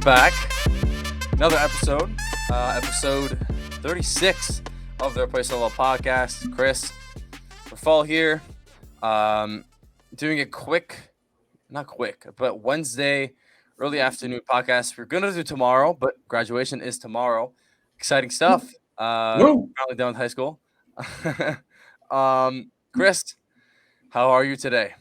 back. Another episode 36 of the Replace Solo podcast. Chris, we're fall here. Doing a not quick, but Wednesday early afternoon podcast. We're gonna do tomorrow, but graduation is tomorrow. Exciting stuff. Woo! Finally done with high school. Chris, how are you today?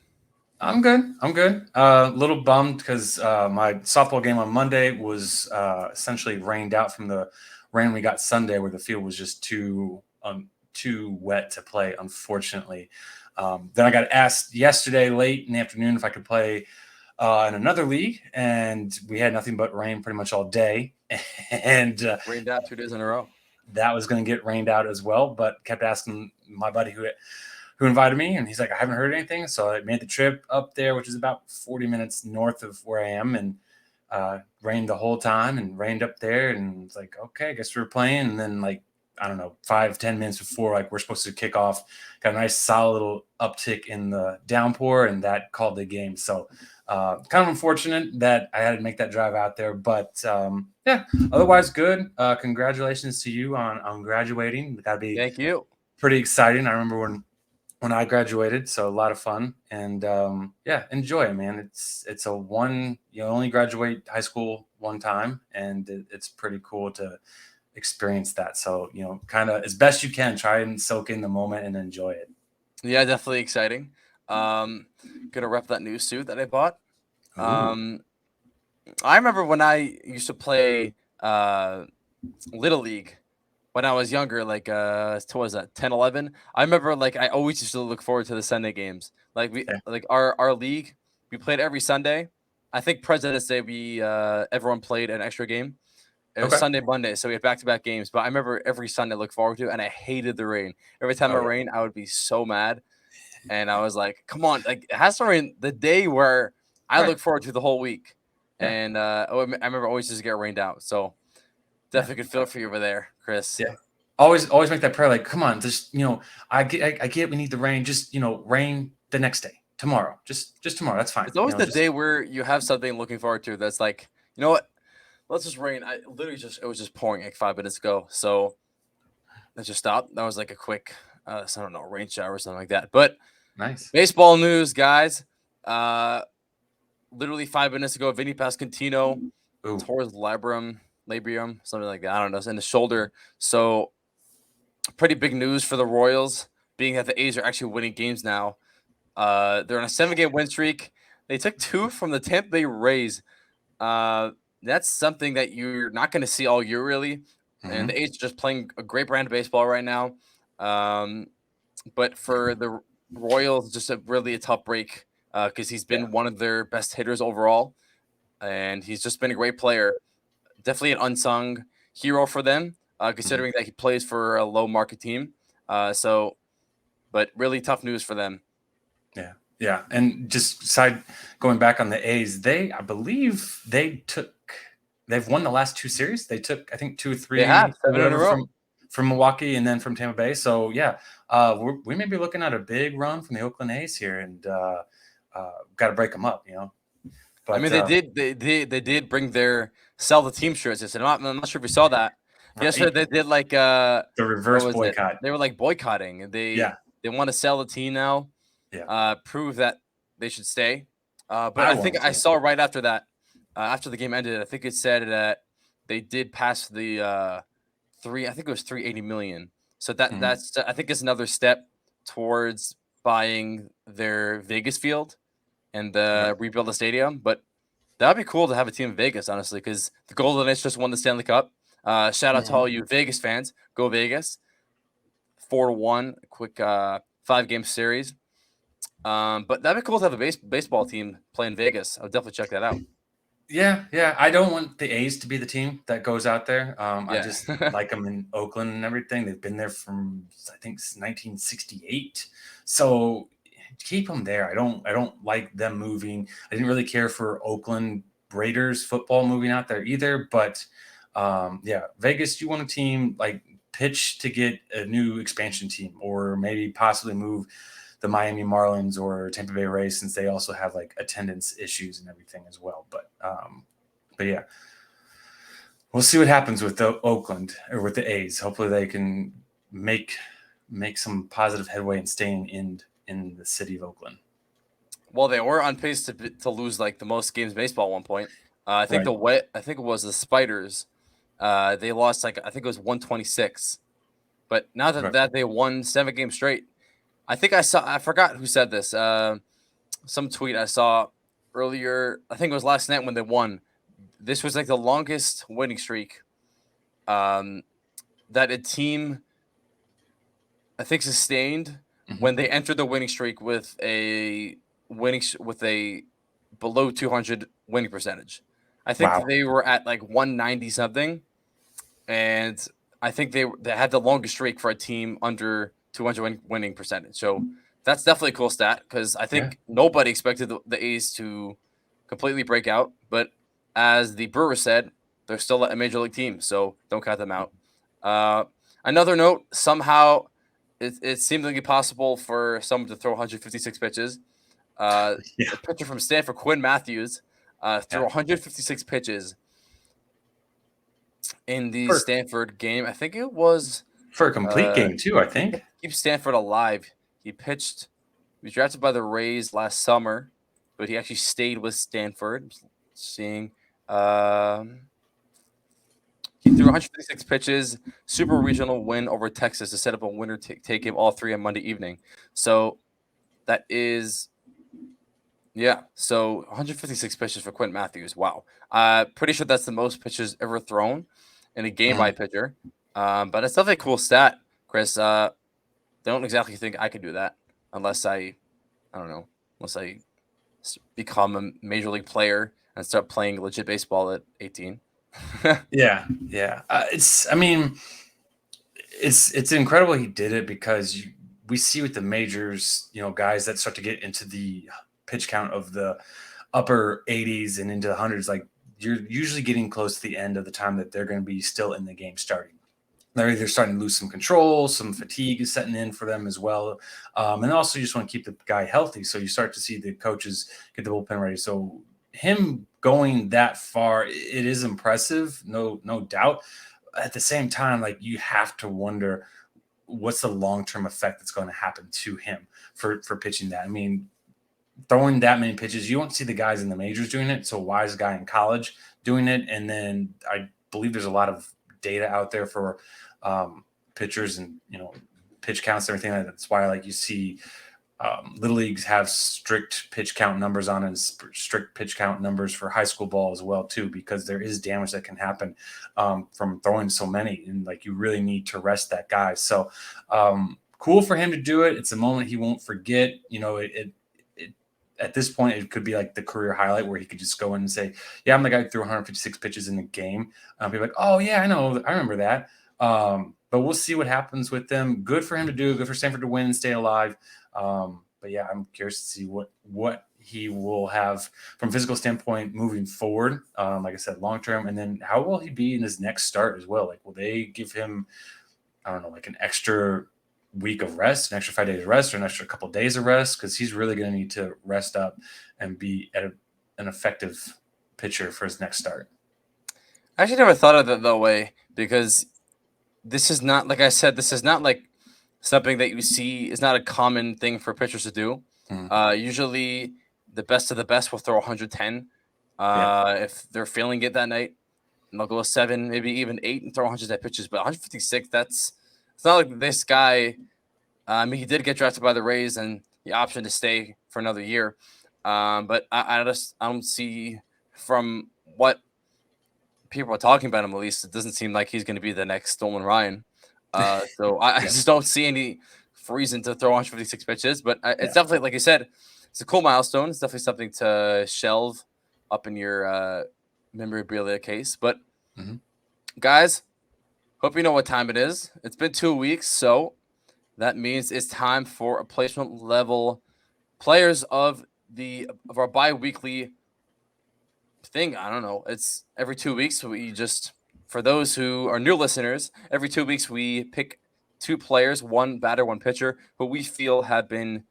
I'm good. A little bummed because my softball game on Monday was essentially rained out from the rain we got Sunday, where the field was just too wet to play, unfortunately. Then I got asked yesterday late in the afternoon if I could play in another league, and we had nothing but rain pretty much all day. And Rained out 2 days in a row. that was going to get rained out as well, but kept asking my buddy who invited me, and he's like, I haven't heard anything. So I made the trip up there, which is about 40 minutes north of where I am, and rained the whole time and rained up there. And it's like, okay, I guess we're playing. And then, like, I don't know, 5-10 minutes before, like, we're supposed to kick off, got a nice solid little uptick in the downpour, and that called the game. So kind of unfortunate that I had to make that drive out there, but yeah, otherwise good. Congratulations to you on graduating. That'd be Thank you. pretty exciting. I remember when I graduated, so a lot of fun, and yeah, enjoy it, man. It's a one, you only graduate high school one time, and it's pretty cool to experience that. So, kind of as best you can, try and soak in the moment and enjoy it. Yeah, definitely exciting. Gonna rep that new suit that I bought. Ooh. I remember when I used to play Little League when I was younger, like what was that, 10, 11? I remember like I always used to look forward to the Sunday games. Like Yeah. our league, we played every Sunday. I think President's Day we everyone played an extra game. It was Okay. Sunday, Monday, so we had back-to-back games. But I remember every Sunday I looked forward to, and I hated the rain. Every time Oh it yeah. rained, I would be so mad. And I was like, "Come on!" Like it has to rain the day where I Right. look forward to the whole week. Yeah. And I remember always just get rained out. So Yeah. definitely could feel for you over there, Chris. Yeah. Always make that prayer. Like, come on, just I get we need the rain. Just rain the next day, tomorrow. Just tomorrow. That's fine. It's always the Just day where you have something looking forward to. That's like, you know what? Let's just rain. I literally it was just pouring like 5 minutes ago. So let's just stop. That was like a quick, I don't know, rain shower or something like that. But nice. baseball news, guys. Literally 5 minutes ago, Vinny Pasquantino Ooh. tore his labrium, something like that. I don't know. It's in the shoulder. So pretty big news for the Royals, being that the A's are actually winning games now. They're on a 7-game win streak. They took 2 from the Tampa Bay Rays. That's something that you're not going to see all year, really. And the A's are just playing a great brand of baseball right now. But for the Royals, just really a tough break because he's been one of their best hitters overall. And he's just been a great player. Definitely an unsung hero for them, considering that he plays for a low market team. But really tough news for them. Yeah. And just going back on the A's, I believe they've won the last 2 series. They took, I think, 2 or 3 They have or 7 in a whatever row. from Milwaukee and then from Tampa Bay. So yeah, we may be looking at a big run from the Oakland A's here, and got to break them up, But I mean, they did bring their sell the team shirts. I'm not sure if you saw that. Yesterday they did like the what reverse was it? boycott. They were like boycotting. They want to sell the team now. Yeah. Prove that they should stay. But I I think want I to. saw right after that, after the game ended, I think it said that they did pass the I think it was 380 million. So that's I think it's another step towards buying their Vegas field and rebuild the stadium. But that'd be cool to have a team in Vegas, honestly, because the Golden Knights just won the Stanley Cup. Shout out to all you Vegas fans. Go Vegas. 4-1, quick 5-game series. But that'd be cool to have a baseball team play in Vegas. I'll definitely check that out. Yeah. I don't want the A's to be the team that goes out there. I Yeah. just like them in Oakland and everything. They've been there from, I think, 1968. So keep them there. I don't like them moving. I didn't really care for Oakland Raiders football moving out there either. But yeah, Vegas, you want a team like pitch to get a new expansion team, or maybe possibly move the Miami Marlins or Tampa Bay Rays, since they also have like attendance issues and everything as well. But yeah, we'll see what happens with the Oakland or with the A's. Hopefully they can make some positive headway in staying in the city of Oakland. Well, they were on pace to lose like the most games in baseball at one point. I think I think it was the Spiders. They lost I think it was 126. But now that they won 7 games straight, I think I forgot who said this. Some tweet I saw earlier. I think it was last night when they won. This was like the longest winning streak that a team I think sustained when they entered the winning streak with a below 200 winning percentage. I think they were at like 190 something, and I think they had the longest streak for a team under 200 winning percentage. So that's definitely a cool stat because I think nobody expected the A's to completely break out. But as the Brewers said, they're still a major league team, so don't count them out. Another note, somehow it seemed like possible for someone to throw 156 pitches. A pitcher from Stanford, Quinn Matthews, threw 156 pitches in the Stanford game. I think it was for a complete game too. I think keep Stanford alive. He was drafted by the Rays last summer, but he actually stayed with Stanford. Seeing he threw 156 pitches, super regional win over Texas to set up a winner take game all 3 on Monday evening. So that is so 156 pitches for Quentin Matthews. Wow. Pretty sure that's the most pitches ever thrown in a game by a pitcher. But it's definitely a cool stat, Chris. Don't exactly think I could do that unless I become a major league player and start playing legit baseball at 18. It's incredible he did it because we see with the majors, guys that start to get into the pitch count of the upper 80s and into the hundreds, like you're usually getting close to the end of the time that they're going to be still in the game starting. They're either starting to lose some control, some fatigue is setting in for them as well. And also you just want to keep the guy healthy. So you start to see the coaches get the bullpen ready. So him going that far, it is impressive, no doubt. At the same time, like you have to wonder what's the long-term effect that's going to happen to him for pitching that. I mean, throwing that many pitches, you won't see the guys in the majors doing it. So why is a guy in college doing it? And then I believe there's a lot of data out there for pitchers and pitch counts and everything. That's why like you see little leagues have strict pitch count numbers on and strict pitch count numbers for high school ball as well too, because there is damage that can happen from throwing so many, and like you really need to rest that guy. So cool for him to do it. It's a moment he won't forget. At this point, it could be like the career highlight where he could just go in and say, yeah, I'm the guy who threw 156 pitches in the game. People like, oh yeah, I know. I remember that. But we'll see what happens with them. Good for him to do. Good for Stanford to win and stay alive. But yeah, I'm curious to see what he will have from a physical standpoint moving forward. Like I said, long-term. And then how will he be in his next start as well? Like, will they give him, I don't know, like an extra week of rest, an extra 5 days of rest, or an extra couple of days of rest? Because he's really going to need to rest up and be at an effective pitcher for his next start. I actually never thought of it that way, because this is not, like I said, this is not like something that you see is not a common thing for pitchers to do. Usually the best of the best will throw 110 if they're feeling it that night, and they'll go 7, maybe even 8 and throw 110 pitches. But 156, it's not like this guy. He did get drafted by the Rays and the option to stay for another year. But I don't see, from what people are talking about him, at least, it doesn't seem like he's going to be the next Nolan Ryan. So I just don't see any reason to throw 156 pitches. But it's definitely, like you said, it's a cool milestone. It's definitely something to shelve up in your memorabilia case. But guys, hope you know what time it is. It's been 2 weeks, so that means it's time for a placement level players of our bi-weekly thing. I don't know. It's every 2 weeks. So for those who are new listeners, every 2 weeks we pick 2 players, 1 batter, 1 pitcher, who we feel have been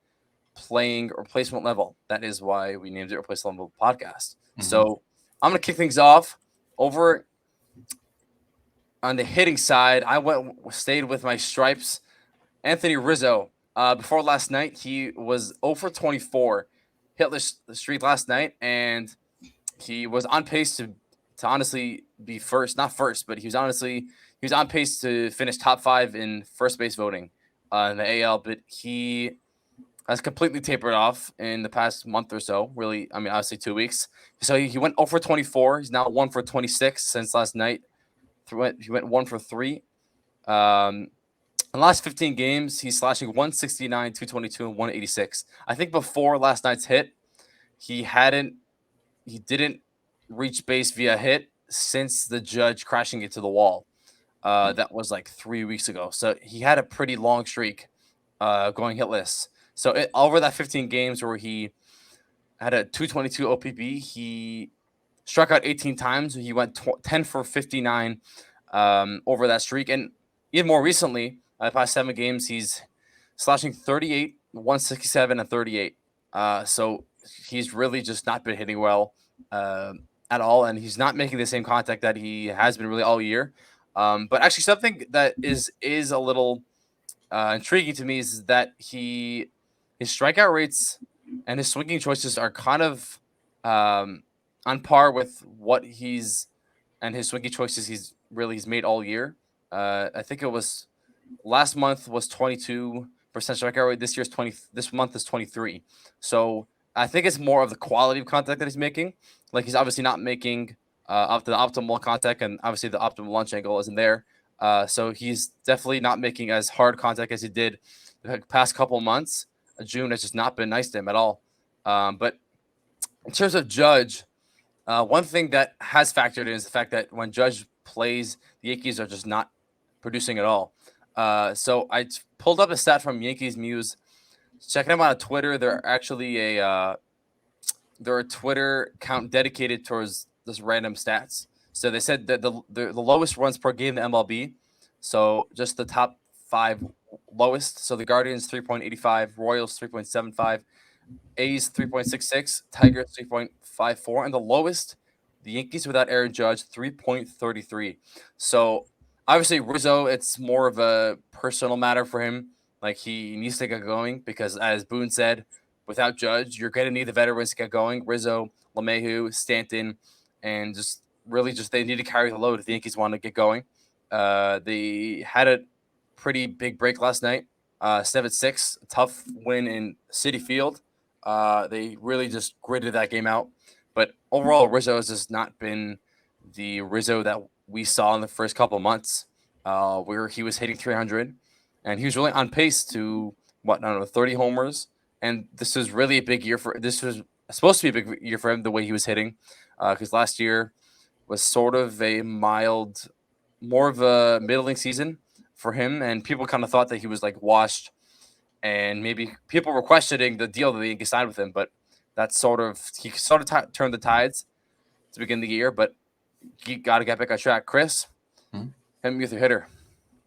playing replacement level. That is why we named it Replacement Level Podcast. So I'm going to kick things off over on the hitting side, I stayed with my stripes. Anthony Rizzo. Before last night, he was 0 for 24, hit the streak last night, and he was on pace to honestly be first, not first, but he was on pace to finish top 5 in first base voting in the AL. But he has completely tapered off in the past month or so. Really, I mean, obviously 2 weeks. So he went 0 for 24. He's now 1 for 26 since last night. He went 1 for 3. In the last 15 games, he's slashing 169, 222, and 186. I think before last night's hit, he didn't reach base via hit since the Judge crashing it to the wall. That was like 3 weeks ago. So he had a pretty long streak going hitless. So over that 15 games where he had a 222 OPB, he struck out 18 times. He went 10 for 59 over that streak. And even more recently, the past 7 games, he's slashing 38, 167, and 38. So he's really just not been hitting well at all, and he's not making the same contact that he has been really all year. But actually, something that is a little intriguing to me is that his strikeout rates and his swinging choices are kind of on par with what his swinging choices he's made all year. I think it was last month was 22% strikeout rate. This month is 23. So I think it's more of the quality of contact that he's making. Like, he's obviously not making up the optimal contact, and obviously the optimal launch angle isn't there. So he's definitely not making as hard contact as he did the past couple months. June has just not been nice to him at all. But in terms of Judge, one thing that has factored in is the fact that when Judge plays, the Yankees are just not producing at all. So I pulled up a stat from Yankees Muse. Checking them out on Twitter. They're actually a Twitter account dedicated towards this random stats. So they said that the lowest runs per game in the MLB. So just the top 5 lowest. So the Guardians 3.85, Royals 3.75, A's 3.66, Tigers 3.54, and the lowest, the Yankees without Aaron Judge 3.33. So obviously Rizzo, it's more of a personal matter for him. Like, he needs to get going because, as Boone said, without Judge, you're going to need the veterans to get going. Rizzo, LeMahieu, Stanton, and they need to carry the load if the Yankees want to get going. They had a pretty big break last night, 7-6, a tough win in Citi Field. They really just gritted that game out. But overall, Rizzo has just not been the Rizzo that we saw in the first couple of months, where he was hitting 300, and he was really on pace to 30 homers. And this was really a big year this was supposed to be a big year for him, the way he was hitting, because last year was sort of more of a middling season for him, and people kind of thought that he was like washed, and maybe people were questioning the deal that the Yankees signed with him. But he turned the tides to begin the year. But you got to get back on track. Chris, hit me with your hitter.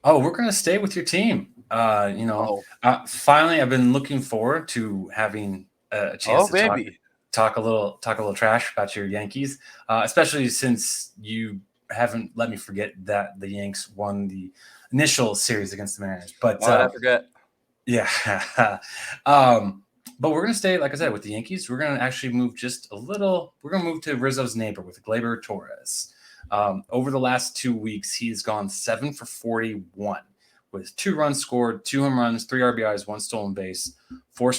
Oh, we're going to stay with your team. Finally, I've been looking forward to having a chance to talk a little trash about your Yankees, especially since you haven't let me forget that the Yanks won the initial series against the Mariners. But why did I forget? Yeah. But we're going to stay, like I said, with the Yankees. We're going to actually move just a little. We're going to move to Rizzo's neighbor with Gleyber Torres. Over the last 2 weeks, he's gone 7 for 41 with 2 runs scored, 2 home runs, 3 RBIs, 1 stolen base, 4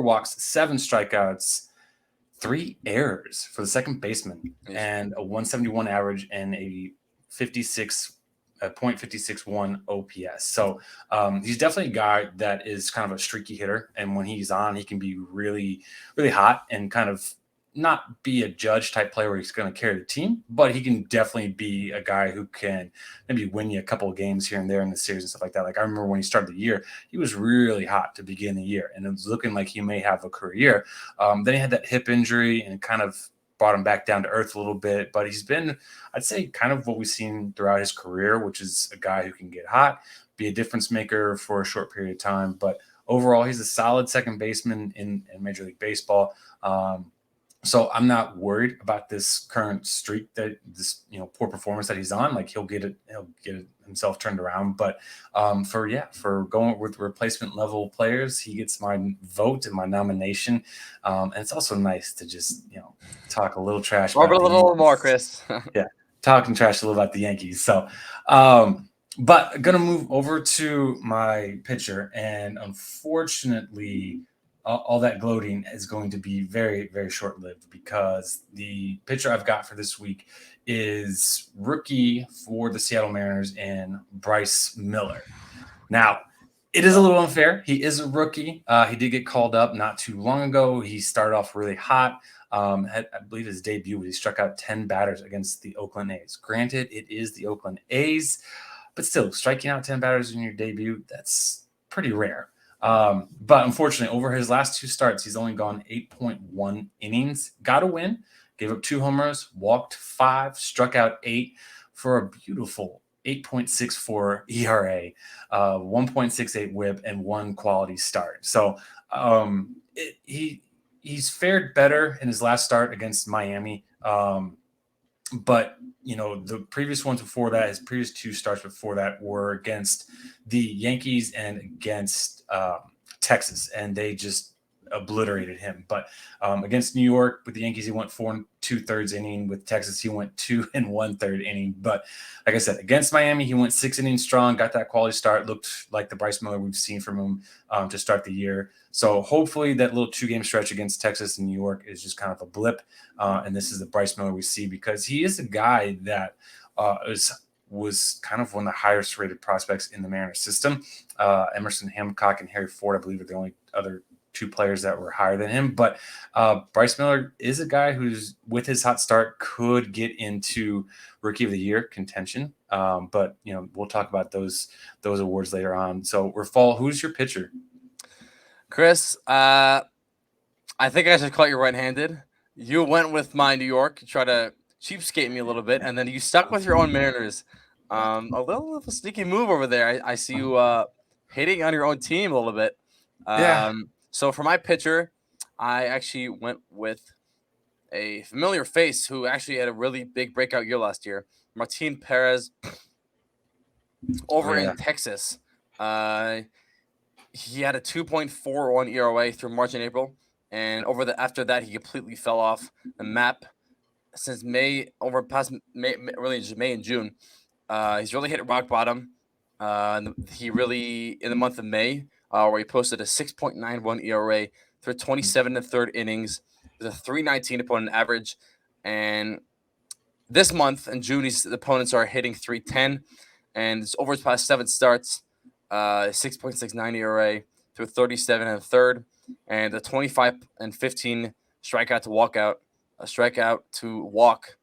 walks, 7 strikeouts, 3 errors for the second baseman, and a 171 average and a 0.561 OPS. So he's definitely a guy that is kind of a streaky hitter, and when he's on, he can be really, really hot and kind of not be a Judge type player where he's going to carry the team, but he can definitely be a guy who can maybe win you a couple of games here and there in the series and stuff like that. Like, I remember when he started the year, he was really hot to begin the year, and it was looking like he may have a career year. Then he had that hip injury and kind of brought him back down to earth a little bit, but he's been, I'd say, kind of what we've seen throughout his career, which is a guy who can get hot, be a difference maker for a short period of time. But overall, he's a solid second baseman in Major League Baseball. So I'm not worried about this current streak that this poor performance that he's on. Like he'll get it himself turned around. But for going with replacement level players, he gets my vote and my nomination. And it's also nice to just talk a little trash Robert, about a the little more, Yankees. Chris. Yeah, talking trash a little about the Yankees. So, but gonna move over to my pitcher, and unfortunately, all that gloating is going to be very, very short lived because the pitcher I've got for this week is rookie for the Seattle Mariners and Bryce Miller. Now, it is a little unfair. He is a rookie. He did get called up not too long ago. He started off really hot. I believe his debut, he struck out 10 batters against the Oakland A's. Granted, it is the Oakland A's, but still, striking out 10 batters in your debut, that's pretty rare. But unfortunately, over his last 2 starts, he's only gone 8.1 innings. Got a win, gave up 2 homers, walked 5, struck out 8 for a beautiful 8.64 ERA, 1.68 WHIP, and 1 quality start. So he's fared better in his last start against Miami. But the previous ones before that, his previous 2 starts before that were against the Yankees and against Texas, and they just obliterated him. But against New York with the Yankees, he went 4 2/3 inning. With Texas, he went 2 1/3 inning. But like I said, against Miami, he went 6 innings strong, got that quality start, looked like the Bryce Miller we've seen from him to start the year. So hopefully that little 2-game stretch against Texas and New York is just kind of a blip. And this is the Bryce Miller we see, because he is a guy that was kind of one of the highest rated prospects in the Mariners system. Emerson Hancock and Harry Ford, I believe, are the only other 2 players that were higher than him. But Bryce Miller is a guy who's, with his hot start, could get into Rookie of the Year contention. But we'll talk about those awards later on. So, Rafal, who's your pitcher? Chris, I think I should call you right-handed. You went with my New York. You tried to cheapskate me a little bit, and then you stuck with your own Mariners. A little sneaky move over there. I see you hitting on your own team a little bit. Yeah. So for my pitcher, I actually went with a familiar face who actually had a really big breakout year last year, Martin Perez, over in Texas. He had a 2.41 ERA through March and April, and after that he completely fell off the map since May, over past May, really just May and June. He's really hit rock bottom. He really, in the month of May, where he posted a 6.91 ERA through 27 1/3 innings with a 3.19 opponent average, and this month in June, the opponents are hitting 3.10, and it's over his past 7 starts. 6.69 ERA through 37 1/3, and a 25 and 15 strikeout to walk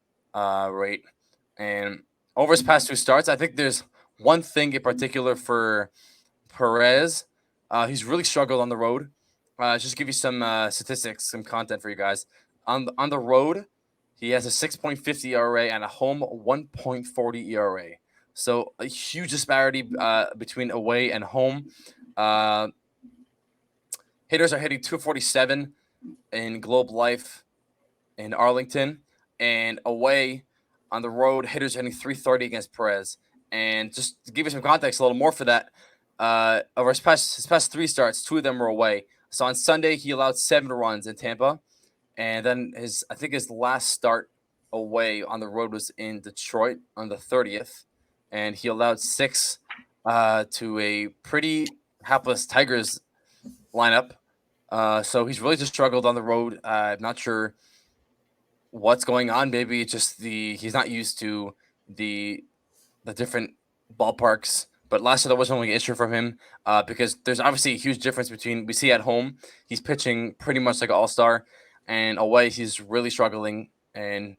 rate. And over his past 2 starts, I think there's one thing in particular for Perez. He's really struggled on the road. Just give you some statistics, some content for you guys. On the road, he has a 6.50 ERA and a home 1.40 ERA. So a huge disparity between away and home. Hitters are hitting 247 in Globe Life in Arlington, and away on the road, hitters are hitting 330 against Perez. And just to give you some context a little more for that, over his past 3 starts, 2 of them were away. So on Sunday, he allowed 7 runs in Tampa, and then his last start away on the road was in Detroit on the 30th. And he allowed 6 to a pretty hapless Tigers lineup. So he's really just struggled on the road. I'm not sure what's going on. Maybe it's just he's not used to the different ballparks. But last year, that wasn't really an issue from him because there's obviously a huge difference between, we see at home, he's pitching pretty much like an all-star, and away, he's really struggling. And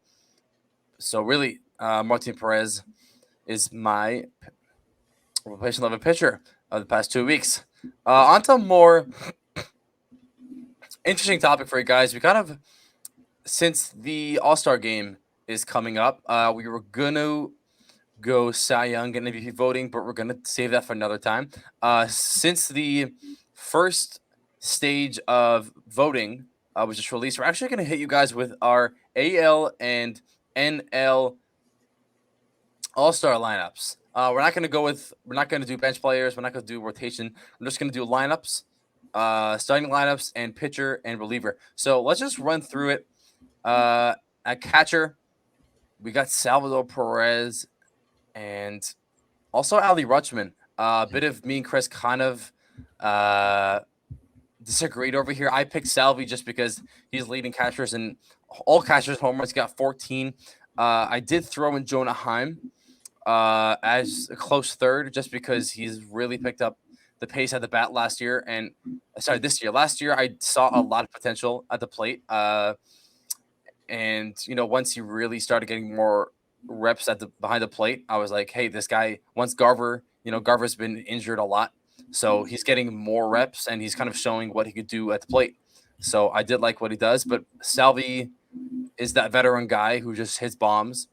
so really, Martin Perez is my replacement level pitcher of the past 2 weeks. On to a more interesting topic for you guys. We kind of, since the All-Star game is coming up, we were going to go Cy Young and MVP voting, but we're going to save that for another time. Since the first stage of voting was just released. We're actually going to hit you guys with our AL and NL All-Star lineups. We're not going to do bench players. We're not going to do rotation. We're just going to do lineups, starting lineups, and pitcher and reliever. So let's just run through it. At catcher, we got Salvador Perez and also Ali Rutschman. A bit of me and Chris kind of disagreed over here. I picked Salvi just because he's leading catchers and all catchers home runs. He got 14. I did throw in Jonah Heim as a close third just because he's really picked up the pace at the bat this year. Last year, I saw a lot of potential at the plate. And once he really started getting more reps behind the plate, I was like, hey, this guy, once Garver's been injured a lot. So he's getting more reps and he's kind of showing what he could do at the plate. So I did like what he does, but Salvi is that veteran guy who just hits bombs.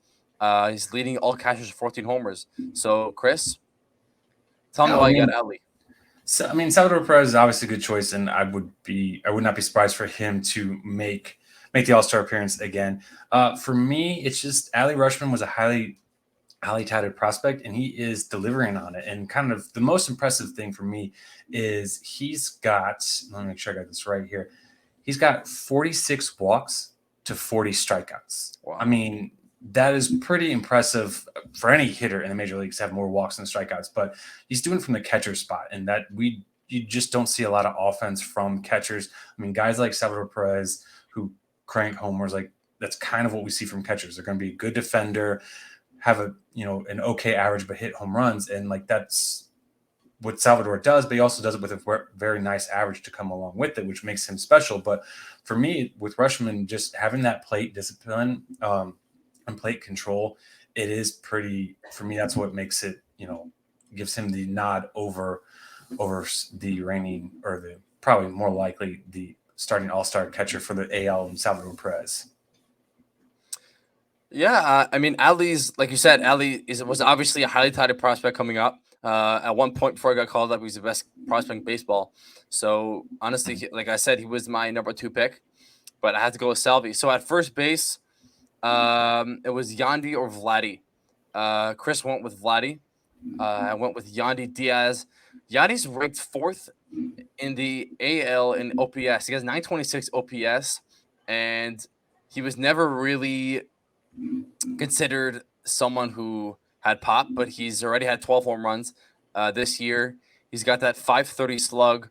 He's leading all catchers with 14 homers. So Chris, tell me why you got Ali. So Salvador Perez is obviously a good choice, and I would not be surprised for him to make the All-Star appearance again. For me, it's just Ali Rutschman was a highly touted prospect, and he is delivering on it. And kind of the most impressive thing for me is he's got, let me make sure I got this right here. He's got 46 walks to 40 strikeouts. Wow. I mean, that is pretty impressive for any hitter in the major leagues to have more walks than strikeouts, but he's doing it from the catcher spot, and that you just don't see a lot of offense from catchers. I mean, guys like Salvador Perez who crank homers, like that's kind of what we see from catchers. They're going to be a good defender, have an okay average, but hit home runs. And like, that's what Salvador does, but he also does it with a very nice average to come along with it, which makes him special. But for me, with Rutschman, just having that plate discipline and plate control, it is pretty, for me, that's what makes it, gives him the nod over the reigning, or the probably more likely the starting all-star catcher for the AL and Salvador Perez. Yeah, Ali's, like you said, Ali was obviously a highly touted prospect coming up. At one point before he got called up, he was the best prospect in baseball. So honestly, like I said, he was my number 2 pick, but I had to go with Salvi. So at first base, it was Yandy or Vladdy. Chris went with Vladdy. I went with Yandy Diaz. Yandy's ranked 4th in the AL in OPS. He has 926 OPS, and he was never really considered someone who had pop, but he's already had 12 home runs this year. He's got that 530 slug,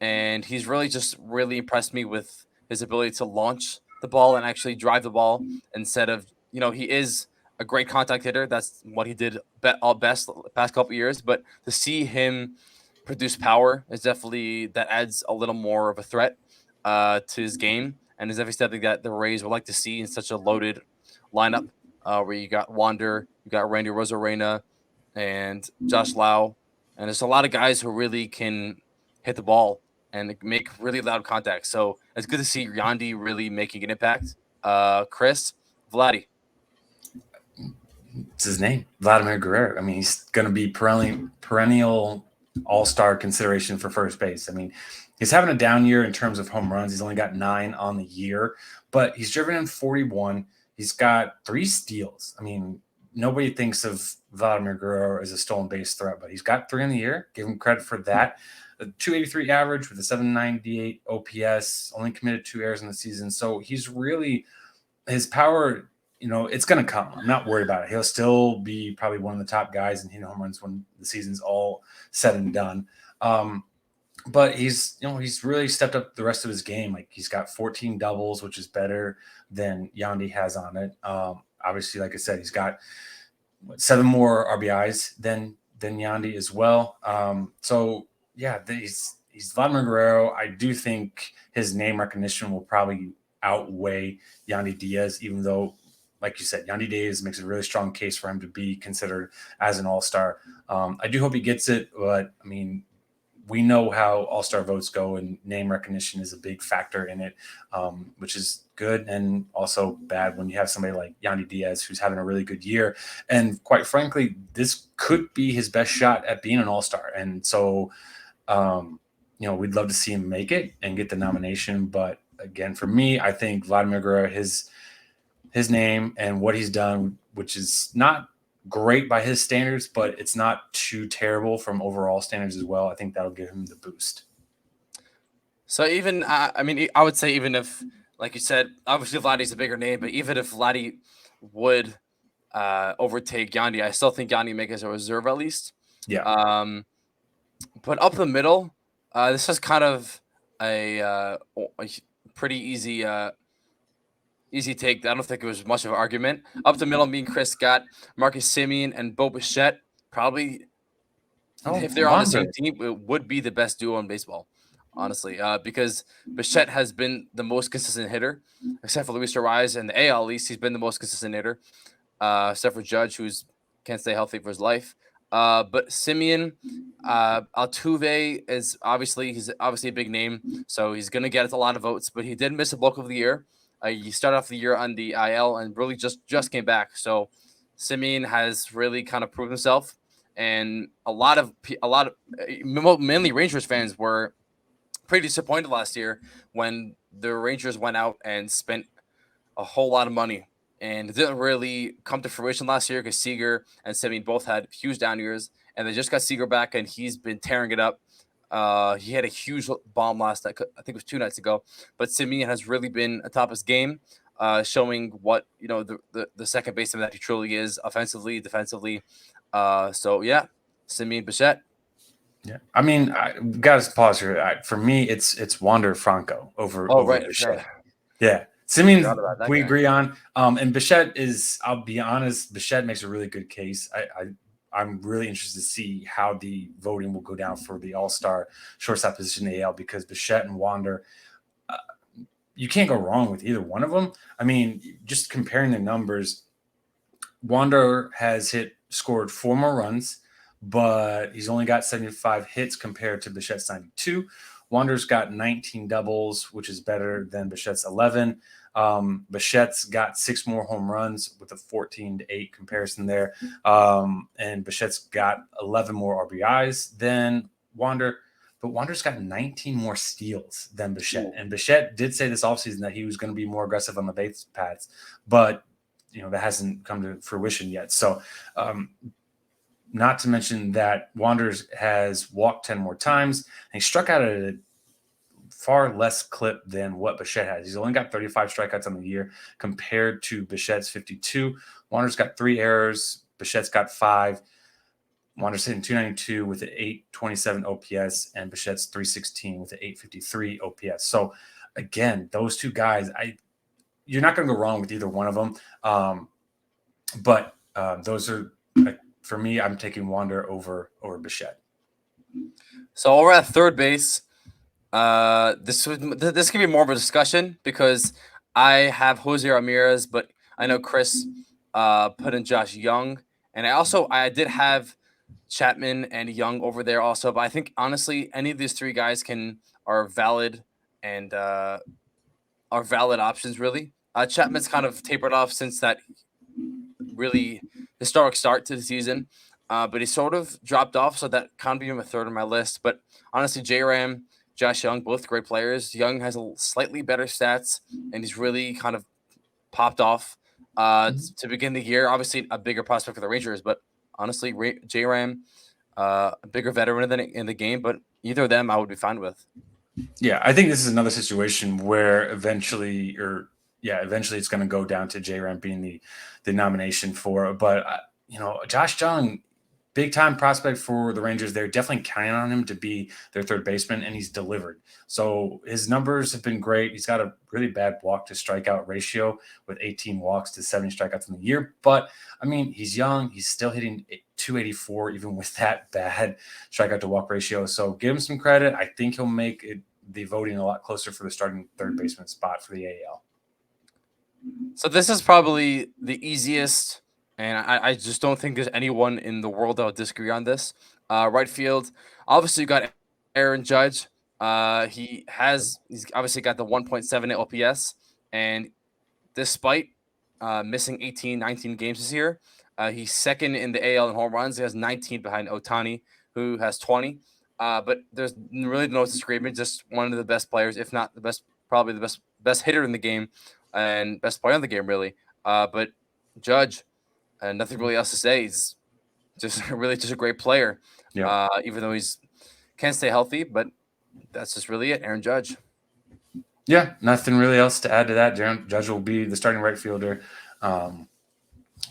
and he's really impressed me with his ability to launch the ball and actually drive the ball instead of, he is a great contact hitter. That's what he did best the past couple of years, but to see him produce power is definitely, that adds a little more of a threat to his game, and is definitely something that the Rays would like to see in such a loaded lineup where you got Wander, you got Randy Rosarena, and Josh Lau, and there's a lot of guys who really can hit the ball and make really loud contact. So it's good to see Yandy really making an impact. Chris, Vladdy. It's his name, Vladimir Guerrero. I mean, he's going to be perennial all-star consideration for first base. I mean, he's having a down year in terms of home runs. He's only got 9 on the year, but he's driven in 41. He's got 3 steals. I mean, nobody thinks of Vladimir Guerrero as a stolen base threat, but he's got 3 in the year. Give him credit for that. A 283 average with a 798 OPS, only committed 2 errors in the season. So he's really, his power, it's going to come. I'm not worried about it. He'll still be probably one of the top guys in hitting home runs when the season's all said and done. But he's really stepped up the rest of his game. Like, he's got 14 doubles, which is better than Yandy has on it. Obviously, like I said, he's got 7 more RBIs than Yandy as well. So yeah, he's Vladimir Guerrero. I do think his name recognition will probably outweigh Yandy Diaz, even though, like you said, Yandy Diaz makes a really strong case for him to be considered as an all-star. I do hope he gets it, but I mean, we know how all-star votes go, and name recognition is a big factor in it, which is good and also bad when you have somebody like Yandy Diaz who's having a really good year. And quite frankly, this could be his best shot at being an all-star. And so, we'd love to see him make it and get the nomination, but again, for me, I think Vladimir Guerrero, his name and what he's done, which is not great by his standards, but it's not too terrible from overall standards as well. I think that'll give him the boost. So even I mean, I would say even if, like you said, obviously Vladdy's a bigger name, but even if Vladdy would overtake Yandy, I still think Yandy make as a reserve at least. Yeah. But up the middle, this is kind of a pretty easy take. I don't think it was much of an argument. Up the middle, me and Chris got Marcus Semien and Bo Bichette. Probably, if they're on the same team, it would be the best duo in baseball, honestly, because Bichette has been the most consistent hitter, except for Luis Ariz. In the AL, at least, he's been the most consistent hitter, except for Judge, who's can't stay healthy for his life. But Semien, Altuve he's obviously a big name, so he's gonna get a lot of votes. But he did miss a bulk of the year. He started off the year on the IL and really just came back. So Semien has really kind of proved himself, and a lot of mainly Rangers fans were pretty disappointed last year when the Rangers went out and spent a whole lot of money, and it didn't really come to fruition last year because Seager and Semien both had huge down years, and they just got Seager back, and he's been tearing it up. He had a huge bomb last night. I think it was 2 nights ago. But Semien has really been atop his game, showing what the second baseman that he truly is, offensively, defensively. So yeah, Semien Bichette. Yeah, I mean, I got to pause here. For me, it's Wander Franco over Bichette. Right. Yeah, Semien we agree on. And Bichette is, I'll be honest, Bichette makes a really good case. I'm really interested to see how the voting will go down for the All-Star shortstop position in the AL, because Bichette and Wander, you can't go wrong with either one of them. I mean, just comparing the numbers, Wander has scored 4 more runs, but he's only got 75 hits compared to Bichette's 92. Wander's got 19 doubles, which is better than Bichette's 11. Bichette's got 6 more home runs with a 14-8 comparison there. And Bichette's got 11 more RBIs than Wander, but Wander's got 19 more steals than Bichette. And Bichette did say this offseason that he was going to be more aggressive on the base paths, but that hasn't come to fruition yet. So, not to mention that Wanderers has walked 10 more times, and he struck out at a far less clip than what Bichette has. He's only got 35 strikeouts on the year compared to Bichette's 52. Wander's got 3 errors. Bichette's got 5. Wander's hitting 292 with an 827 OPS, and Bichette's 316 with an 853 OPS. So, again, those two guys, you're not going to go wrong with either one of them. But those are, for me, I'm taking Wander over Bichette. So we're at third base. This can be more of a discussion because I have Jose Ramirez, but I know Chris put in Josh Young, and I did have Chapman and Young over there also. But I think honestly, any of these 3 guys are valid and are valid options really. Chapman's kind of tapered off since that really historic start to the season, but he sort of dropped off, so that kind of became a third on my list. But honestly, J-Ram, Josh Young, both great players. Young has a slightly better stats, and he's really kind of popped off to begin the year. Obviously, a bigger prospect for the Rangers, but honestly, J-Ram, a bigger veteran in the game, but either of them I would be fine with. Yeah, I think this is another situation where eventually it's going to go down to J-Ram being the nomination for it. But, Josh Young, big time prospect for the Rangers. They're definitely counting on him to be their third baseman, and he's delivered. So his numbers have been great. He's got a really bad walk to strikeout ratio with 18 walks to 70 strikeouts in the year. But, I mean, he's young. He's still hitting 284 even with that bad strikeout to walk ratio. So give him some credit. I think he'll make the voting a lot closer for the starting third baseman spot for the AL. So this is probably the easiest, and I just don't think there's anyone in the world that would disagree on this. Right field, obviously you got Aaron Judge. He's obviously got the 1.78 OPS, and despite missing 18, 19 games this year, he's second in the AL in home runs. He has 19 behind Ohtani, who has 20. But there's really no disagreement. Just one of the best players, if not the best probably the best hitter in the game and best player in the game, really. But Judge, nothing really else to say. He's just really just a great player. Yeah. Even though he's can't stay healthy, but that's just really it. Aaron Judge. Yeah, nothing really else to add to that. Judge will be the starting right fielder.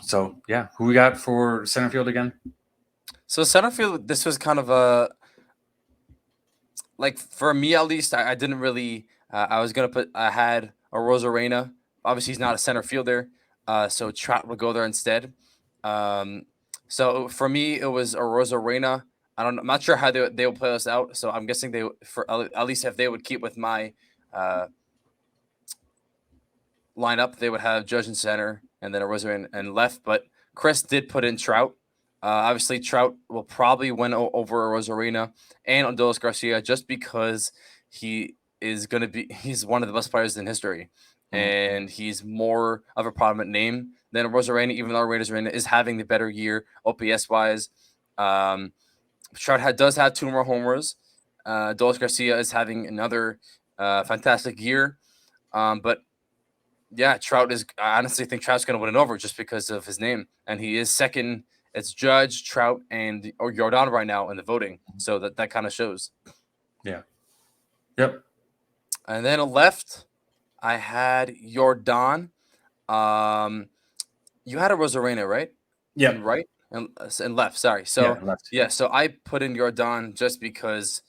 So yeah, who we got for center field again? So center field, this was kind of a like for me at least. I didn't really. I was gonna put. I had a Rosarena. Obviously, he's not a center fielder, so Trout would go there instead. Um, so for me, it was a Rosarena. I'm not sure how they will play this out. So I'm guessing they for at least if they would keep with my uh, lineup, they would have Judge in center and then a Rosarena and left. But Chris did put in Trout. Obviously, Trout will probably win over Rosarena and Adolis Garcia just because he is going to be he's one of the best players in history, and he's more of a prominent name than Rosarena, even though Rosarena is having the better year OPS wise. Trout does have 2 more homers. Adolis Garcia is having another fantastic year, but yeah, Trout is. I honestly think Trout's going to win it over just because of his name, and he is second. It's Judge, Trout, and or Jordan right now in the voting, so that kind of shows. Yeah. Yep. And then left, I had Jordan. You had a Rosarena, right? Yeah. And right and left. Sorry. So yeah, so I put in Jordan just because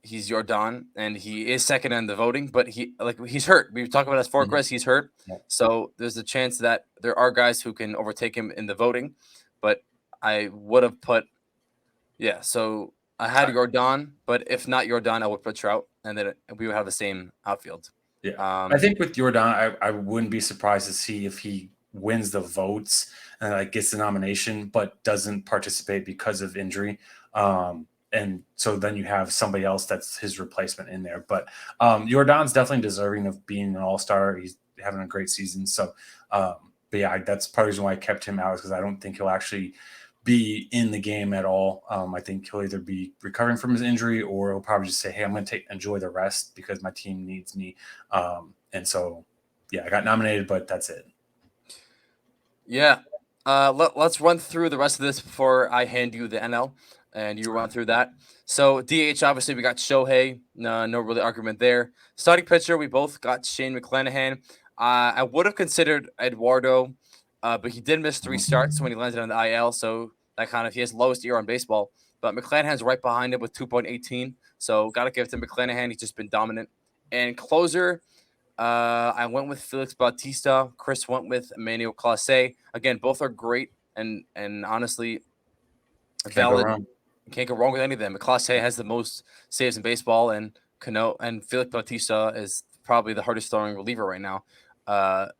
he's Jordan and he is second in the voting, but he's hurt. We've talked about his Chris. He's hurt, so there's a chance that there are guys who can overtake him in the voting. But I would have put, So I had Jordan, but if not Jordan, I would put Trout, and then we would have the same outfield. Yeah, I think with Jordan, I wouldn't be surprised to see if he wins the votes and like gets the nomination, but doesn't participate because of injury. And so then you have somebody else that's his replacement in there. But Jordan's definitely deserving of being an all-star. He's having a great season. So, but yeah, that's part of the reason why I kept him out, is because I don't think he'll actually be in the game at all. I think he'll either be recovering from his injury, or he'll probably just say, hey, I'm going to enjoy the rest because my team needs me. And so, yeah, I got nominated, but that's it. Yeah. Let's run through the rest of this before I hand you the NL and you run through that. So DH, obviously we got Shohei. No really argument there. Starting pitcher, we both got Shane McClanahan. I would have considered Eduardo, but he did miss 3 starts when he landed on the IL. So that he has lowest ERA on baseball. But McClanahan's right behind him with 2.18. So got to give it to McClanahan. He's just been dominant. And closer, I went with Felix Bautista. Chris went with Emmanuel Clase. Again, both are great and honestly valid. Can't go wrong with any of them. Clase has the most saves in baseball, and Felix Bautista is probably the hardest throwing reliever right now.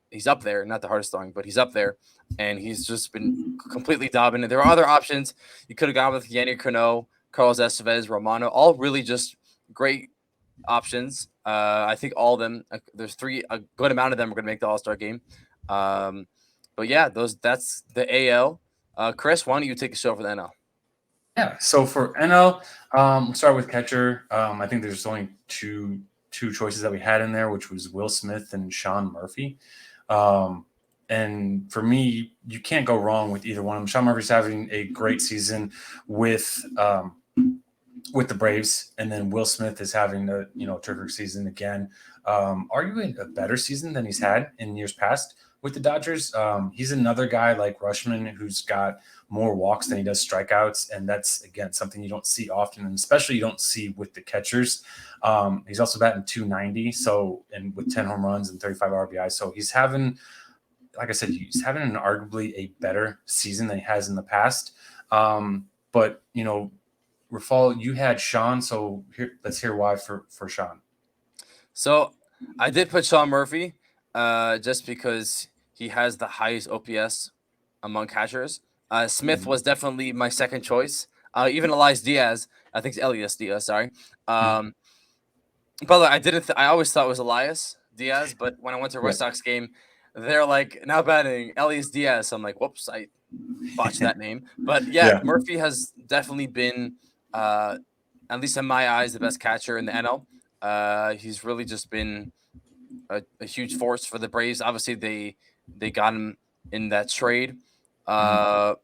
He's up there, not the hardest throwing, but he's up there, and he's just been completely dominant. There are other options. You could have gone with Yanni Cano, Carlos Estevez, Romano, all really just great options. I think all of them. There's a good amount of them are going to make the All-Star game. But yeah, that's the AL. Chris, why don't you take a show for the NL? Yeah. So for NL, we'll start with catcher. I think there's only two choices that we had in there, which was Will Smith and Sean Murphy. And for me, you can't go wrong with either one of them. Sean Murphy's having a great season with the Braves, and then Will Smith is having a terrific season again. Arguably a better season than he's had in years past with the Dodgers. He's another guy like Rushman who's got more walks than he does strikeouts, and that's again something you don't see often, and especially you don't see with the catchers. He's also batting .290, and with 10 home runs and 35 RBI. So he's having, like I said, he's having an arguably a better season than he has in the past. But Rafal, you had Sean, so let's hear why for Sean. So I did put Sean Murphy just because he has the highest OPS among catchers. Smith was definitely my second choice. Even Elias Diaz, I think it's Elias Diaz, sorry. By the way, I always thought it was Elias Diaz, but when I went to a Red Sox game, they're like, now batting Elias Diaz. So I'm like, whoops, I botched that name. But yeah, Murphy has definitely been, at least in my eyes, the best catcher in the NL. He's really just been a huge force for the Braves. Obviously, they got him in that trade, and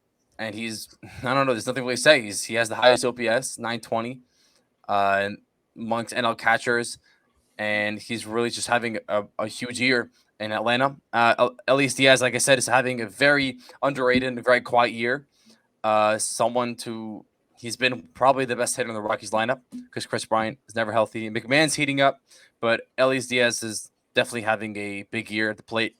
he's I don't know. There's nothing really to say. He has the highest OPS, 920, amongst NL catchers, and he's really just having a huge year in Atlanta. Elias Diaz, like I said, is having a very underrated and very quiet year. Someone to He's been probably the best hitter in the Rockies lineup because Chris Bryant is never healthy. McMahon's heating up, but Elias Diaz is definitely having a big year at the plate.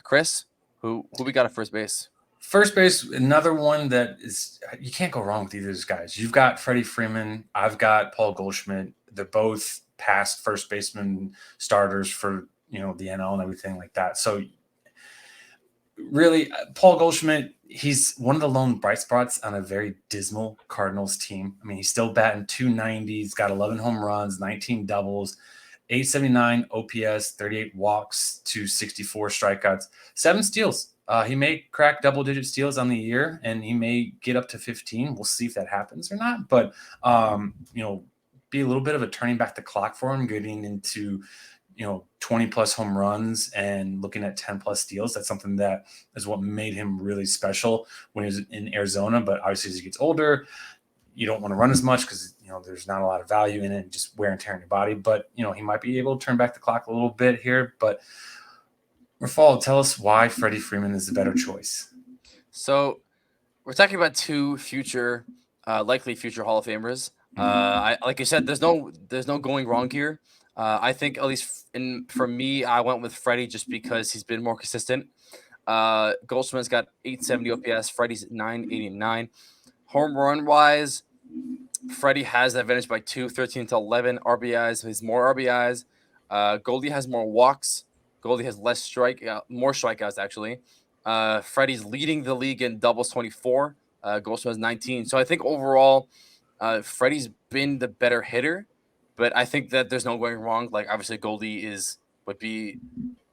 Chris, who we got at first base? First base, another one that is you can't go wrong with either of those guys. You've got Freddie Freeman. I've got Paul Goldschmidt. They're both past first baseman starters for the NL and everything like that. So really, Paul Goldschmidt, he's one of the lone bright spots on a very dismal Cardinals team. I mean, he's still batting 290. He's got 11 home runs, 19 doubles, 879 OPS, 38 walks, 264 strikeouts, 7 steals. He may crack double-digit steals on the year, and he may get up to 15. We'll see if that happens or not. But, be a little bit of a turning back the clock for him, getting into 20-plus home runs and looking at 10-plus steals. That's something that is what made him really special when he was in Arizona. But obviously, as he gets older, you don't want to run as much because there's not a lot of value in it, just wear and tear on your body. But he might be able to turn back the clock a little bit here. But Rafal, tell us why Freddie Freeman is the better choice. So we're talking about two likely future Hall of Famers. Like I said, there's no going wrong here. I think, at least for me, I went with Freddie just because he's been more consistent. Goldschmidt's got 870 OPS. Freddie's 989. Home run wise, Freddie has the advantage by 13 to 11 RBIs. He's more RBIs. Goldie has more walks. Goldie has more strikeouts actually. Freddie's leading the league in doubles, 24. Goldschmidt has 19. So I think overall, Freddie's been the better hitter, but I think that there's no going wrong. Like, obviously, Goldie would be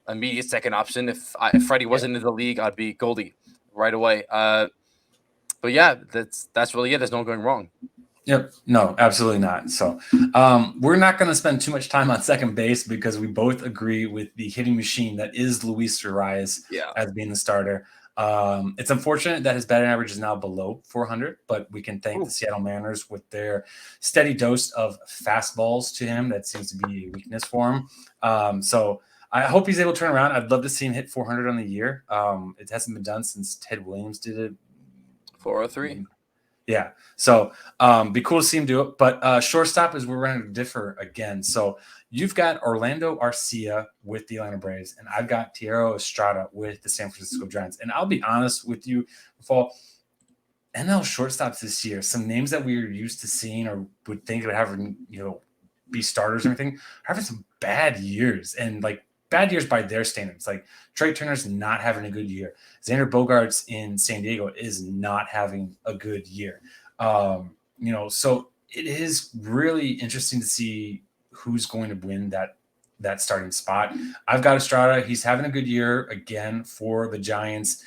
immediate second option. If Freddie wasn't in the league, I'd be Goldie right away. But yeah, that's really it. There's no going wrong. Yep. No, absolutely not. So we're not going to spend too much time on second base because we both agree with the hitting machine that is Luis Urias as being the starter. It's unfortunate that his batting average is now below 400, but we can thank the Seattle Mariners with their steady dose of fastballs to him. That seems to be a weakness for him. So I hope he's able to turn around. I'd love to see him hit 400 on the year. It hasn't been done since Ted Williams did it. 403. Yeah. So be cool to see him do it. But shortstop is where we're going to differ again. So you've got Orlando Arcia with the Atlanta Braves, and I've got Thairo Estrada with the San Francisco Giants. And I'll be honest with you, Fall, NL shortstops this year, some names that we were used to seeing or would think would have, be starters or anything, are having some bad years. And bad years by their standards. Like Trey Turner's not having a good year. Xander Bogaerts in San Diego is not having a good year. So it is really interesting to see who's going to win that starting spot. I've got Estrada. He's having a good year again for the Giants,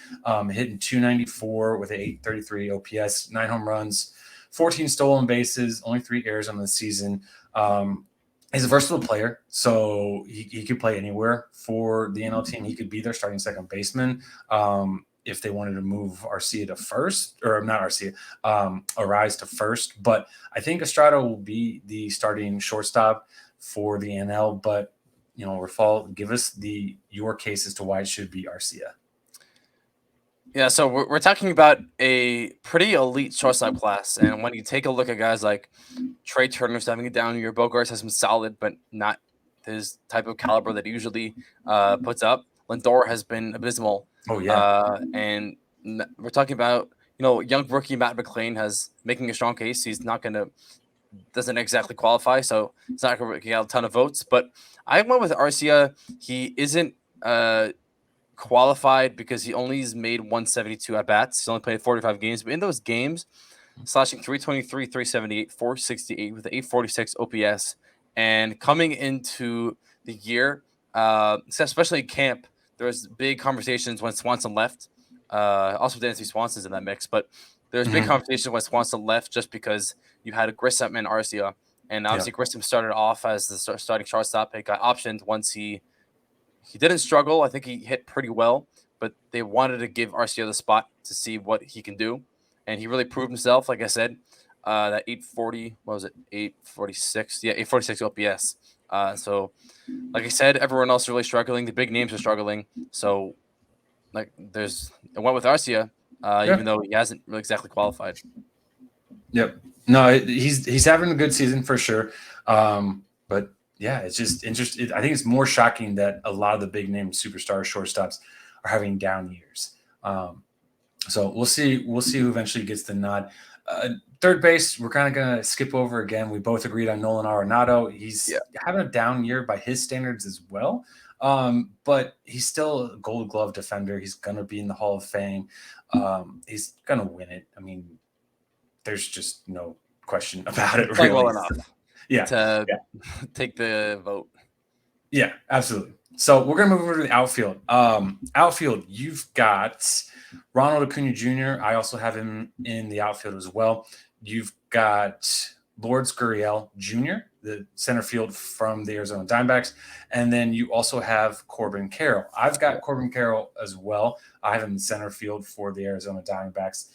hitting 294 with an 833 OPS, 9 home runs, 14 stolen bases, only 3 errors on the season. He's a versatile player, so he could play anywhere for the NL team. He could be their starting second baseman if they wanted to move Arcia to first, or not Arcia, Arise to first. But I think Estrada will be the starting shortstop for the NL. But, Rafal, give us your case as to why it should be Arcia. Yeah, so we're talking about a pretty elite shortstop class, and when you take a look at guys like Trey Turner's having a down year, Bogaerts has been solid, but not his type of caliber that he usually puts up. Lindor has been abysmal. Oh yeah, and we're talking about young rookie Matt McLain has making a strong case. He's doesn't exactly qualify, so he's not going to get a ton of votes. But I went with Arcia. He isn't qualified because he only has made 172 at bats. He's only played 45 games, but in those games, slashing 323, 378, 468 with 846 OPS. And coming into the year, especially camp, there was big conversations when Swanson left. Also, Dansby Swanson's in that mix, but there was big conversations when Swanson left just because you had Grissom and Arcia And obviously, Grissom started off as the starting shortstop. It got optioned once he didn't struggle. I think he hit pretty well, but they wanted to give Arcia the spot to see what he can do, and he really proved himself. Like I said, that 840, what was it? 846, yeah, 846 OPS. So, like I said, everyone else is really struggling. The big names are struggling. So, like, it went with Arcia, even though he hasn't really exactly qualified. Yep. No, he's having a good season for sure. But yeah, it's just interesting. I think it's more shocking that a lot of the big name superstar shortstops are having down years. So we'll see. We'll see who eventually gets the nod. Third base, we're kind of going to skip over again. We both agreed on Nolan Arenado. He's having a down year by his standards as well. But he's still a Gold Glove defender. He's going to be in the Hall of Fame. He's going to win it. I mean, there's just no question about it. Really. Well enough. To take the vote. Yeah, absolutely. So we're going to move over to the outfield. Outfield, you've got Ronald Acuna Jr. I also have him in the outfield as well. You've got Lourdes Gurriel Jr., the center field from the Arizona Diamondbacks. And then you also have Corbin Carroll. I've got Corbin Carroll as well. I have him in center field for the Arizona Diamondbacks.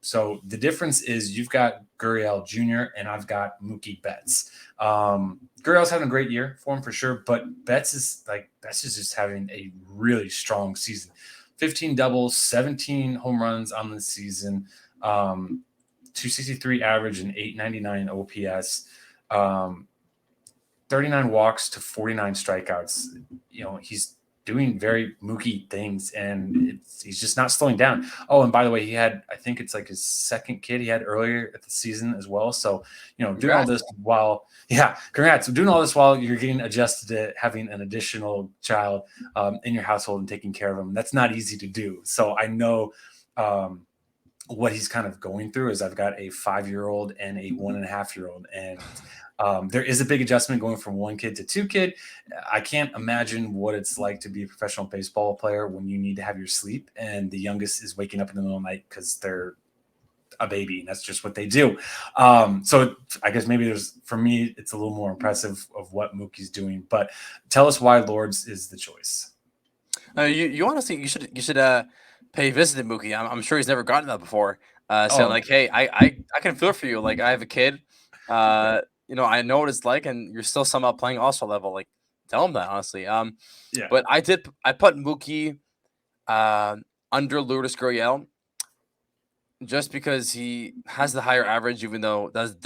So the difference is you've got Gurriel Jr. and I've got Mookie Betts. Gurriel's having a great year for him for sure, but Betts is just having a really strong season. 15 doubles, 17 home runs on the season, 263 average and 899 OPS, 39 walks to 49 strikeouts. You know, he's doing very Mookie things, and he's just not slowing down. Oh, and by the way, he had, I think it's like his second kid he had earlier at the season as well. So, you know, doing all this while, congrats. Doing all this while you're getting adjusted to having an additional child in your household and taking care of him. That's not easy to do. So I know what he's kind of going through is I've got a 5-year-old and a 1.5-year-old, and there is a big adjustment going from 1 kid to 2 kid. I can't imagine what it's like to be a professional baseball player when you need to have your sleep and the youngest is waking up in the middle of the night because they're a baby and that's just what they do. So I guess maybe for me, it's a little more impressive of what Mookie's doing, but tell us why Lourdes is the choice. You honestly, you should pay a visit to Mookie. I'm sure he's never gotten that before. Like, hey, I can feel for you. Like, I have a kid. You know, I know what it's like, and you're still somehow playing All-Star level. Like, tell him that honestly. But I put Mookie under Lourdes Gurriel just because he has the higher average, even though that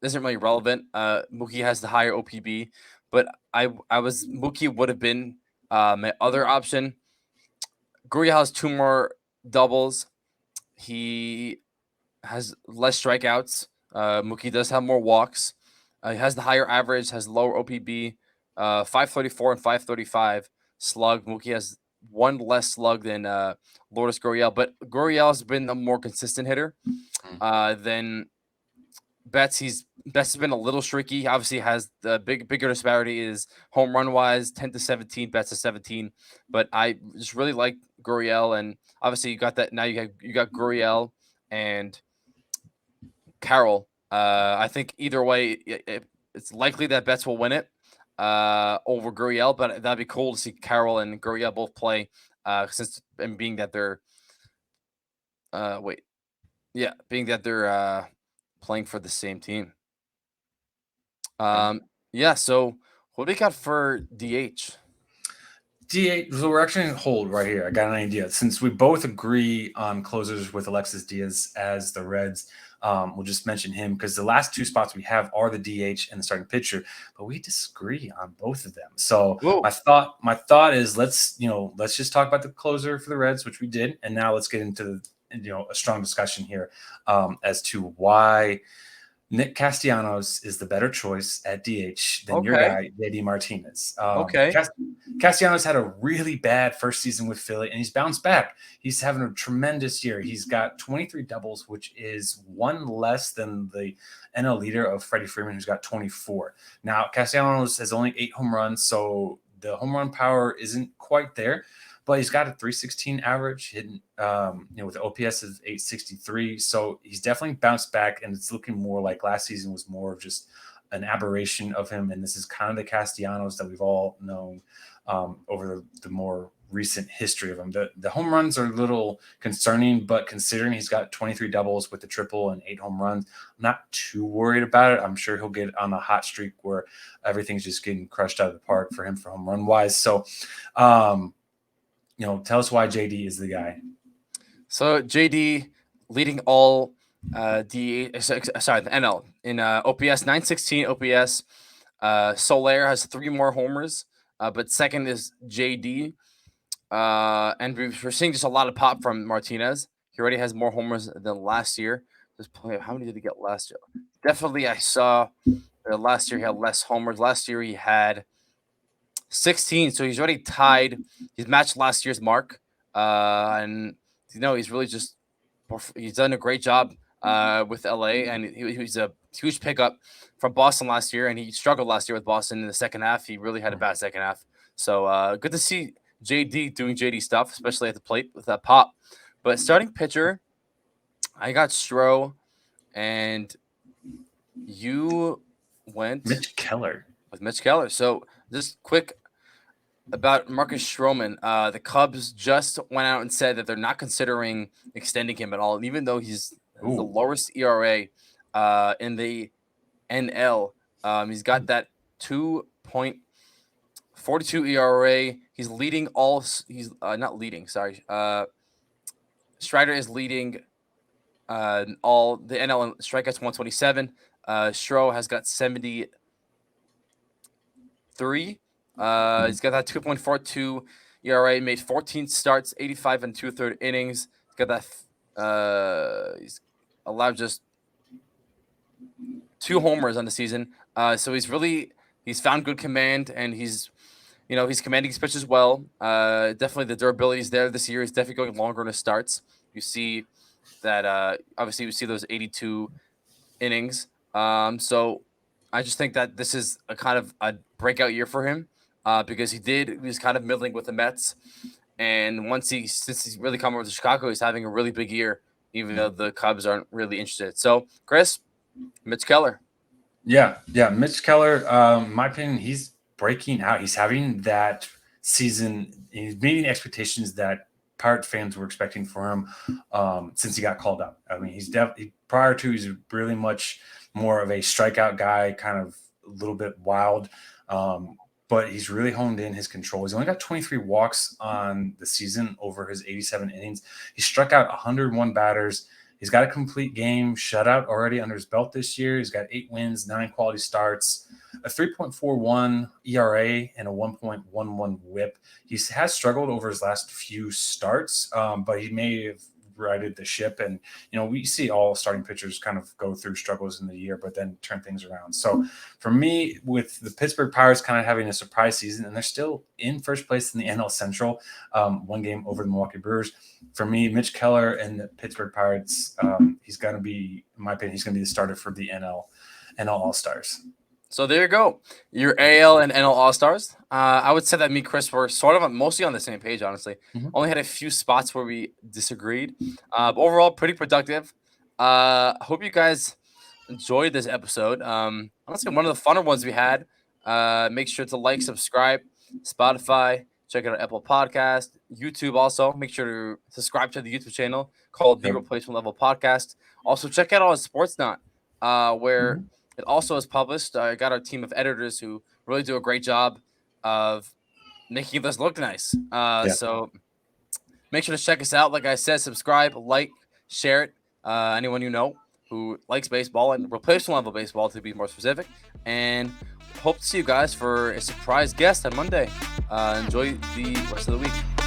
isn't really relevant. Mookie has the higher OPB, but Mookie would have been my other option. Gurriel has 2 more doubles. He has less strikeouts. Mookie does have more walks. He has the higher average, has lower OPB, 534 and 535 slug. Mookie has 1 less slug than Lourdes Gurriel, but Gurriel's been a more consistent hitter than Betts. Betts has been a little streaky. Obviously, has the bigger disparity is home run wise, 10 to 17. Betts is 17, but I just really like Gurriel, and obviously you got that now. You got Gurriel and Carroll. I think either way, it's likely that Betts will win it over Gurriel, but that'd be cool to see Carroll and Gurriel both play. Being that they're playing for the same team. So what do we got for DH? DH, so we're actually going to hold right here. I got an idea. Since we both agree on closers with Alexis Diaz as the Reds, we'll just mention him because the last 2 spots we have are the DH and the starting pitcher, but we disagree on both of them. So my thought is let's just talk about the closer for the Reds, which we did, and now let's get into a strong discussion here as to why Nick Castellanos is the better choice at DH than your guy, JD Martinez. Castellanos had a really bad first season with Philly, and he's bounced back. He's having a tremendous year. He's got 23 doubles, which is 1 less than the NL leader of Freddie Freeman, who's got 24. Now, Castellanos has only 8 home runs, so the home run power isn't quite there. But he's got a 316 average, hitting with an OPS of 863. So he's definitely bounced back, and it's looking more like last season was more of just an aberration of him, and this is kind of the Castellanos that we've all known over the more recent history of him. The home runs are a little concerning, but considering he's got 23 doubles with the triple and 8 home runs, I'm not too worried about it. I'm sure he'll get on a hot streak where everything's just getting crushed out of the park for him for home run wise. So, tell us why JD is the guy. So JD leading all the NL in OPS, 916 OPS. Soler has 3 more homers, but second is JD. And we're seeing just a lot of pop from Martinez. He already has more homers than last year. How many did he get last year? Definitely, I saw last year he had less homers. Last year he had 16, so he's already tied. He's matched last year's mark, and he's really he's done a great job with LA, and he's a huge pickup from Boston last year, and he struggled last year with Boston in the second half. He really had a bad second half, so good to see JD doing JD stuff, especially at the plate with that pop. But starting pitcher, I got Stro, and you went Mitch Keller. With Mitch Keller. So just quick about Marcus Stroman. The Cubs just went out and said that they're not considering extending him at all, even though he's the lowest ERA in the NL. He's got that 2.42 ERA. He's leading all. He's not leading. Sorry. Strider is leading all the NL in strikeouts, 127. Stro has got 73. He's got that 2.42 ERA. Made 14 starts, 85 and 2/3 innings. He's got that. He's allowed just 2 homers on the season. So he's found good command, and he's commanding his pitches well. Definitely the durability is there this year. He's definitely going longer in his starts. You see that, obviously you see those 82 innings. So I just think that this is a kind of a breakout year for him, because he was kind of middling with the Mets. And since he's really come over to Chicago, he's having a really big year, even though the Cubs aren't really interested. So Chris, Mitch Keller. Yeah. Mitch Keller, my opinion, he's breaking out. He's having that season. He's meeting the expectations that Pirate fans were expecting for him since he got called up. I mean, he's prior to, he's really much more of a strikeout guy, kind of a little bit wild, but he's really honed in his control. He's only got 23 walks on the season over his 87 innings. He struck out 101 batters. He's got a complete game shutout already under his belt this year. He's got 8 wins, 9 quality starts, a 3.41 ERA, and a 1.11 WHIP. He has struggled over his last few starts, but he may have righted the ship. And, we see all starting pitchers kind of go through struggles in the year, but then turn things around. So for me, with the Pittsburgh Pirates kind of having a surprise season, and they're still in first place in the NL Central, 1 game over the Milwaukee Brewers. For me, Mitch Keller and the Pittsburgh Pirates, he's going to be, in my opinion, he's going to be the starter for the NL All-Stars. So there you go. Your AL and NL All-Stars. I would say that me, Chris, were sort of mostly on the same page, honestly. Mm-hmm. Only had a few spots where we disagreed. But overall, pretty productive. Hope you guys enjoyed this episode. Honestly, one of the funner ones we had. Make sure to like, subscribe, Spotify. Check out Apple Podcast, YouTube also. Make sure to subscribe to the YouTube channel called The Replacement Level Podcast. Also, check out our Sportsnaut, where it also is published. I got our team of editors who really do a great job of making this look nice. So make sure to check us out. Like I said, subscribe, like, share it. Anyone you know who likes baseball and replacement level baseball, to be more specific. And hope to see you guys for a surprise guest on Monday. Enjoy the rest of the week.